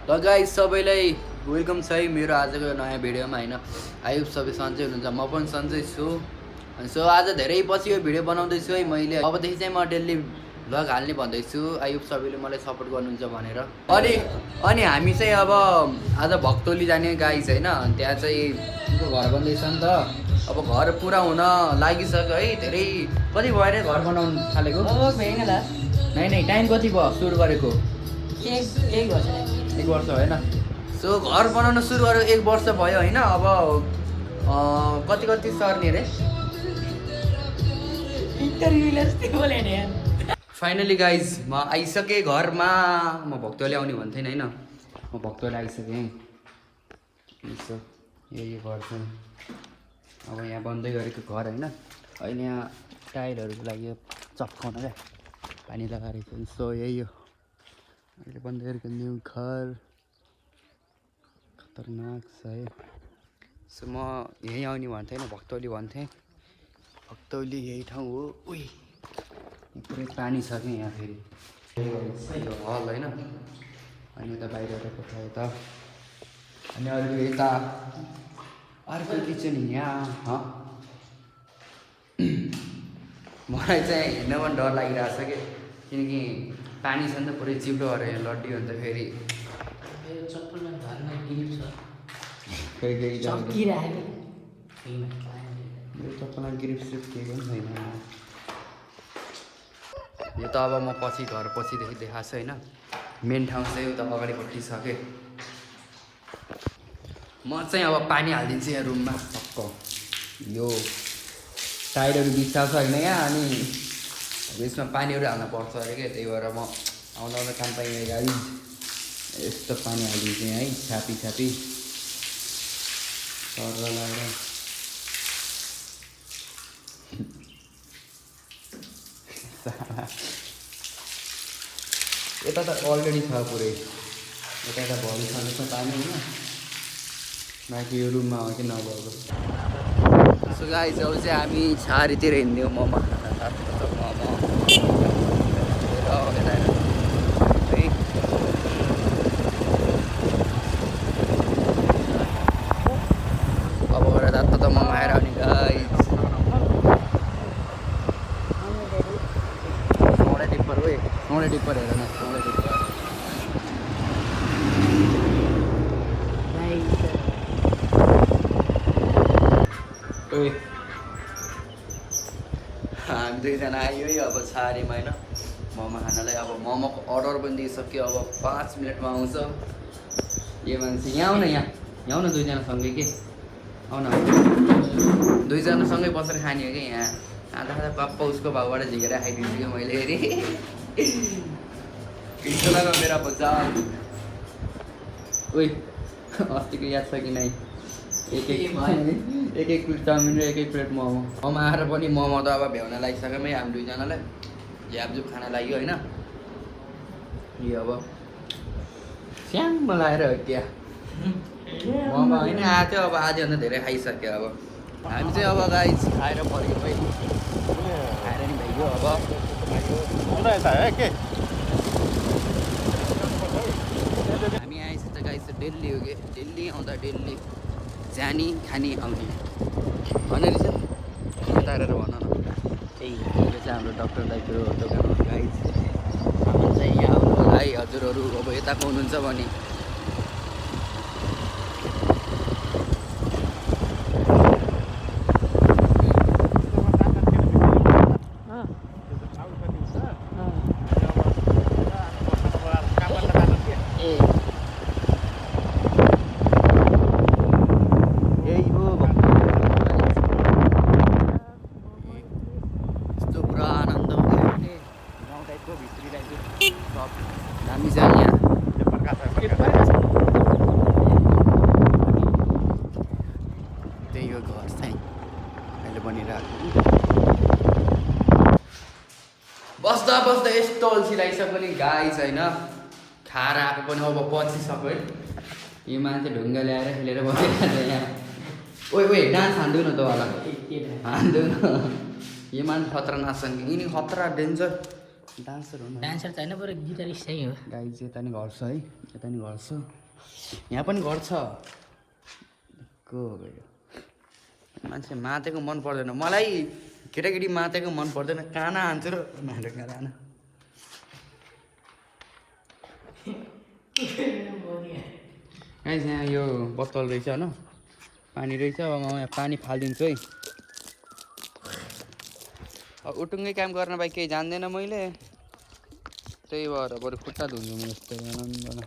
ल गाइस सबैलाई वेलकम छ है मेरो आजको नयाँ भिडियोमा हैन। आयुब सबै सन्चै हुनुहुन्छ, म पनि सन्चै छु। सो आज धेरै पछि यो भिडियो बनाउँदैछु है मैले। अबदेखि चाहिँ म डेली भ्लग हाल्ने भन्दैछु, आयुब सबैले मलाई सपोर्ट गर्नुहुन्छ भनेर। अनि हामी चाहिँ अब आज भक्तोली जाने गाइस हैन। त्यहाँ चाहिँ घर बन्दैछ नि त। अब घर पुरा हुन लागिसक्यो है। धेरै कति भयो रे घर बनाउनु थालेको? नै टाइम कति भयो सुरु गरेको? एक वर्ष होइन। सो घर बनाउन सुरु गरेको 1 वर्ष भयो होइन। अब कति सर्ने रे? फाइनली गाइज म आइसकेँ घरमा। म भक्तोली आउने भन्थेन होइन, म भक्तोली आइसकेँ। यसो यही घर चाहिँ अब यहाँ बन्दै गरेको घर होइन। अहिले यहाँ टाइलहरूको लागि चप्काउन क्या पानी लगाएको छ। सो यही हो अहिले बन्दै गरेको न्यु घर, खतरनाक छ है। सो म यहीँ आउने भन्थेँ होइन, भक्तौली भन्थेँ। भक्तौली यही ठाउँ हो। उही पुरै पानी छ कि यहाँ फेरि हल होइन। अनि यता बाहिरबाट कोठा यता, अनि अर्को यता अर्को किचन यहाँ। मलाई चाहिँ हिँड्न पनि डर लागिरहेको छ कि, किनकि पानी छ नि त पुरै चिप्लो भएर यहाँ लड्डी हुन्छ फेरि। मेरो चप्पलमा ग्रिप सिप केही पनि छैन। यो त अब म पछि घर पछिदेखि देखाएको छु होइन। मेन ठाउँ चाहिँ उता अगाडिपट्टि छ कि। म चाहिँ अब पानी हालिदिन्छु यहाँ रुममा टक्क। यो टायरहरू बिग्छ होइन यहाँ, अनि यसमा पानीहरू हाल्न पर्छ अरे क्या। त्यही भएर म आउँदा काम पाइँदैन गाडी। यस्तो पानी हालिदिन्छु यहाँ है, छापी सर लगाएर। यता त अलरेडी छ पुरै, यता भरि छ जस्तो पानी होइन। बाँकी यो रुममा हो कि नभएको। सो गाइस अब चाहिँ हामी छारीतिर हिँड्यौँ मोमो खान। अब गएर जात त मोमो खाएर आउने गाइस। सौँडे टिप्पर हेर न, सौँडे टिप्पर। हामी दुईजना आयो है अब छारीमा होइन मोमो खानालाई। अब मोमोको अर्डर पनि दिइसक्यो, अब 5 मिनटमा आउँछ। यो मान्छे यहाँ आउन, यहाँ आउन दुईजनासँगै के आउन, दुईजनासँगै बसेर खाने हो कि यहाँ। आधा गप्प उसको भाउबाट झिकेर खाइदिन्छु कि मैले हेरेँ। खिच्नुको मेरा बजार। उही अस्तिको याद छ कि नै? एक प्लेट चाउमिन र एक प्लेट मोमो आएर पनि मोमो त अब भ्याउन लागिसक्यो है हामी दुईजनालाई। झ्यापझुप खान लाग्यो होइन। यो अब स्याङमा लगाएर हो क्या मोमो होइन आएको थियो। अब आजभन्दा धेरै खाइसक्यो। अब हामी चाहिँ अब गाइस खाएर पऱ्यो है, खाएर नि भइगयो। अब हामी आएछ त गाइस डेली हो कि, डेली आउँदा डेली जाने खाने आउने भनेर चाहिँ बताएर भन न। त्यही यो चाहिँ हाम्रो डक्टर दाइको दोकान हो गाइस। हाम्रो चाहिँ यहाँ आउनु होला है हजुरहरू अब यताको हुनुहुन्छ भने। हामी चाहिँ यहाँ त्यही हो घर चाहिँ अहिले बनिरहेको। बस्दा यस्तो अल्छी लागिसक्यो नि गाइस होइन। खाएर आएको पनि अब पचिसक्यो है। यो मान्छे ढुङ्गा ल्याएर खेलेर बसिरहेको छ यहाँ। ओइ डान्स हान्दिउँ न त होला, हान्दिउँ न। यो मान्छे खतरा नाच्छ नि, यिनी खतरा डेन्जर डान्सर हो न डान्सर त होइन बरु गिटारिस्ट चाहिँ हो गाइज यता नि घर छ है यता नि घर छ यहाँ पनि घर छ को भयो मान्छे मातेको मन पर्दैन मलाई केटाकेटी मातेको मन पर्दैन काना हान्छु र माटेको काना गाइज यहाँ यो बोतल रहेछ होइन पानी रहेछ अब म यहाँ पानी फालिदिन्छु है अब उटुङ्गै काम गर्न बाहेक केही जान्दैन मैले त्यही भएर बरु खुट्टा धुन्छु म यस्तो आनन्दमा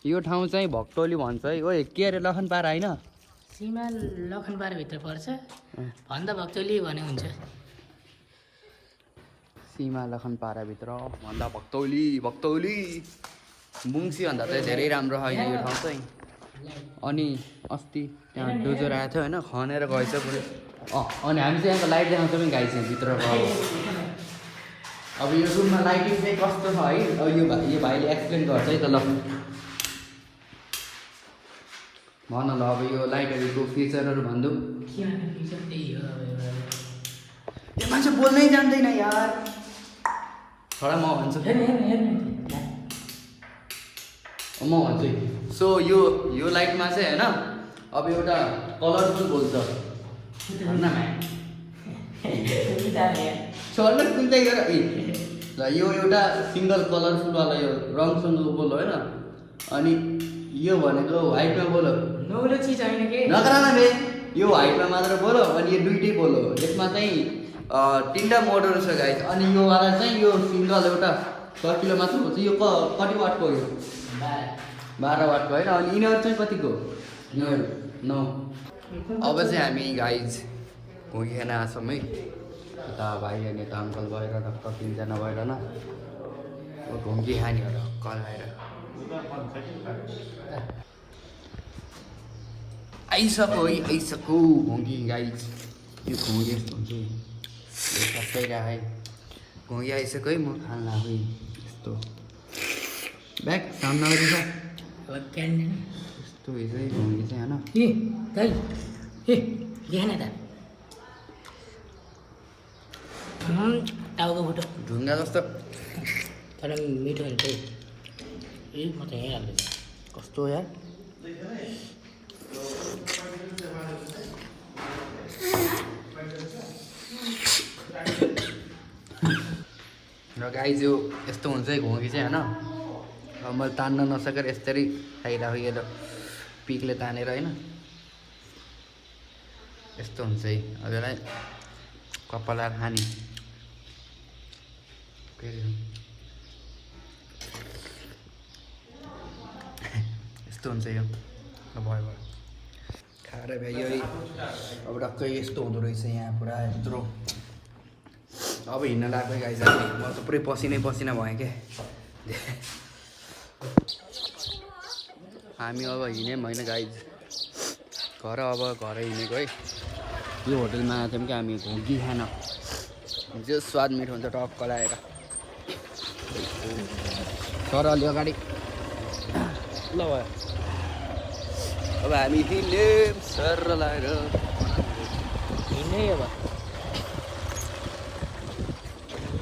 यो ठाउँ चाहिँ भक्तौली भन्छ है ओ के अरे लखनपारा होइन सीमा लखनपाराभित्र पर्छ भन्दा भक्तौली भने हुन्छ सीमा लखनपाराभित्र भन्दा भक्तौली भक्तौली बुङ्सीभन्दा चाहिँ धेरै राम्रो होइन यो ठाउँ चाहिँ अनि अस्ति त्यहाँ डोजर आएको थियो होइन खनेर गएछ पुरै अनि हामी चाहिँ यहाँको लाइट देखाउँछौँ नि गाइस भित्रको अब यो रुममा लाइटिङ चाहिँ कस्तो छ है अब यो भाइले एक्सप्लेन गर्छ है त ल भन ल अब यो लाइटहरूको फिचरहरू भनिदेऊ यो मान्छे बोल्नै जान्दैन यार छोडा म भन्छु म भन्छु सो यो लाइटमा चाहिँ होइन अब एउटा कलरफुल बोल्छ छोड्न कुन चाहिँ गर ल यो एउटा सिङ्गल कलरफुलवाला यो रङसँगको बोल होइन अनि यो भनेको व्हाइटमा बोलो नौलो चिज होइन के नगरा बे यो व्हाइटमा मात्र बोलो अनि यो दुइटै बोलो यसमा चाहिँ 3टा मोडहरू छ गाइस अनि यो वाला चाहिँ यो सिङ्गल एउटा 100 किलो मात्र हुन्छ यो कति वाटको हो यो 12 वाटको होइन अनि यिनीहरू चाहिँ कतिको 9 अब चाहिँ हामी गाइज घुमिखेन आछौँ है यता भाइ अनि यता अङ्कल भएर ढक्क 3जना भएर न घुम्की खानेहरू कराएर आइसक्यो है आइसक्यो घुङ्गी गाइज यो घुङ्गी यस्तो हुन्छ सबै राखेँ घुङ्गी आइसक्यो है म खान लाग्यो यस्तो ब्याग सामना रहेछ यस्तो रहेछ है घुङ्गी चाहिँ होइन टाउको फुटो ढुङ्गा जस्तो तर मिठो हुन्छ म त यहीँ हाल्दैछु कस्तो यार र गाइज यो यस्तो हुन्छ है घुङ्गी चाहिँ होइन अब मैले तान्न नसकेर यस्तरी खाइरहेको यो पिकले तानेर होइन यस्तो हुन्छ है अब यसलाई कपाल खाने यस्तो हुन्छ यो भयो खाएर भ्यायो है अब टक्कै यस्तो हुँदो रहेछ यहाँ पुरा यत्रो अब हिँड्न लाग्यो गाइज म त पुरै पसिनै पसिना भएँ क्या हामी अब हिँड्यौँ होइन गाइज घर हिँडेको है यो होटलमा आएको थियौँ कि हामी घुम्की खान जो स्वाद मिठो हुन्छ टक्क लगाएर सर अलि अगाडि ल भयो अब हामी हिँड्यौँ सर लगाएर हिँड्नै अब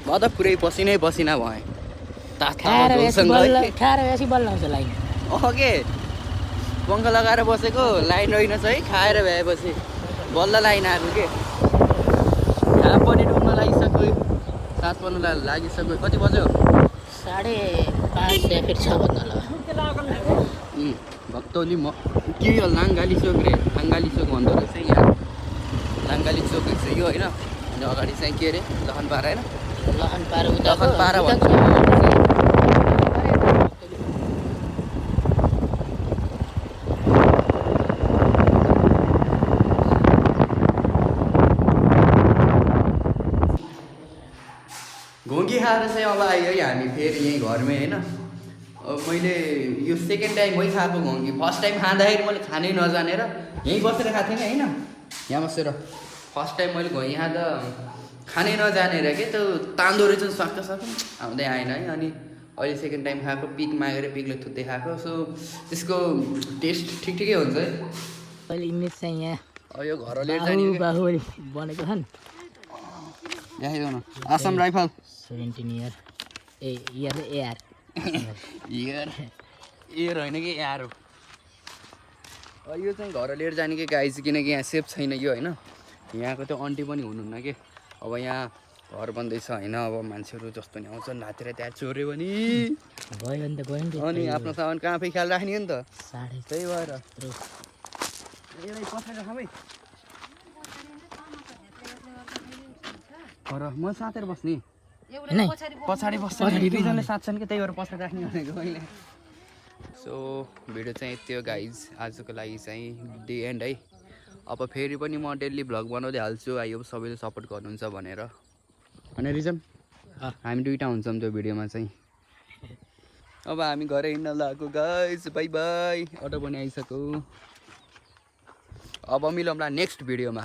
म त पुरै पसिनै पसिना भएँ खाएर बेसी बल्ल आउँछ लाइन के पङ्खा लगाएर बसेको लाइन रहेनछ है खाएर भ्याएपछि बल्ल लाइन आएको के घाम पनि डुब्न लागिसक्यो साँझ पर्नु लागिसक्यो कति बज्यो 5:30 या फिर 6 बज्न लाग्यो भक्तौली म के यो लाङ्गाली चोक रे लाङ्गाली चोक भन्दो रहेछ यहाँ लाङ्गाली चोक रहेछ यो होइन अनि अगाडि चाहिँ के अरे लखनपारा होइन लखनपारा भन्छ घुङ्गी खाएर चाहिँ अब आयो है हामी फेरि यहीँ घरमै होइन अब मैले यो सेकेन्ड टाइम मै खाएको घुङ्गी फर्स्ट टाइम खाँदाखेरि मैले खानै नजानेर यहीँ बसेर खाएको थिएँ होइन यहाँ बसेर फर्स्ट टाइम मैले घुङ्गी खाँदा खानै नजानेर के त्यो तान्दो रहेछ सक्छ आउँदै आएन है अनि अहिले सेकेन्ड टाइम खाएको पिक मागेर पिकले थुत्दै खाएको सो त्यसको टेस्ट ठिकै हुन्छ है अहिले इमेज चाहिँ यहाँ अब यो घर लिएर जाने बाहुबली बनेको छन् देखाइदेऊ न आसाम राइफल 17 इयर ए इयर एआर इयर होइन कि यार हो यो चाहिँ घर लिएर जाने कि गाई चाहिँ किनकि यहाँ सेफ छैन यो होइन यहाँको त्यो आन्टी पनि हुनुहुन्न कि अब यहाँ घर बन्दैछ होइन अब मान्छेहरू जस्तो नि आउँछ नाचेर त्यहाँ चोऱ्यो भने गयो भने त गयो नि अनि आफ्नो सामान कहाँ आफै ख्याल राख्ने हो नि त साढे त्यही भएर पछाडि राख भाइ म साथेर बस्ने पछाडि बस्छ दुईजनाले साथ्छन् कि त्यही भएर पछाडि राख्ने भनेको मैले सो भिडियो चाहिँ यति हो गाइज आजको लागि चाहिँ डे एन्ड है अब फेरि पनि म डेली भ्लग बनाउँदै हाल्छु आइयो सबैले सपोर्ट गर्नुहुन्छ भनेर अनि रिजन हामी दुइटा हुन्छौँ त्यो भिडियोमा चाहिँ अब हामी घर हिँड्न लागेको गाइज बाई बाई अटो पनि आइसक्यो अब मिलौँला नेक्स्ट भिडियोमा